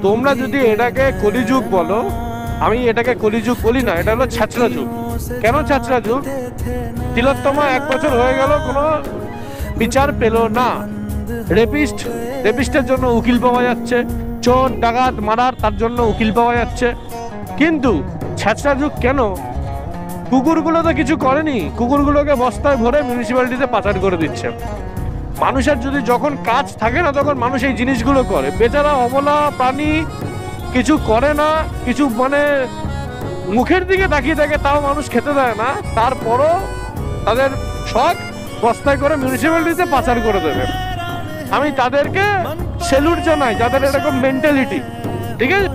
তোমরা যদি এটাকে কলিযুগ বলো, আমি এটাকে কলিযুগ বলি না, এটা হলো ছ্যাচড়া যুগ। কেন ছ্যাচড়া যুগ? তিলোত্তমা 1 বছর হয়ে গেল, কোনো বিচার পেল না। রেপিস্টের জন্য উকিল পাওয়া যাচ্ছে, চোর ডাকাত মারার তার জন্য উকিল পাওয়া যাচ্ছে। কিন্তু ছ্যাচড়া যুগ কেন? কুকুরগুলো তো কিছু করেনি, কুকুরগুলোকে বস্তায় ভরে মিউনিসিপ্যালিটিতে পাচার করে দিচ্ছে। মানুষের যদি যখন কাজ থাকে না, তখন মানুষ এই জিনিসগুলো করে। বেচারা অবলা প্রাণী কিছু করে না, কিছু মানে মুখের দিকে তাকিয়ে থাকে, তাও মানুষ খেতে দেয় না, তারপরও তাদের শখ বস্তায় করে মিউনিসিপ্যালিটিতে পাচার করে দেবে। আমি তাদেরকে সেলুট জানাই, যাদের এরকম মেন্টালিটি। ঠিক আছে।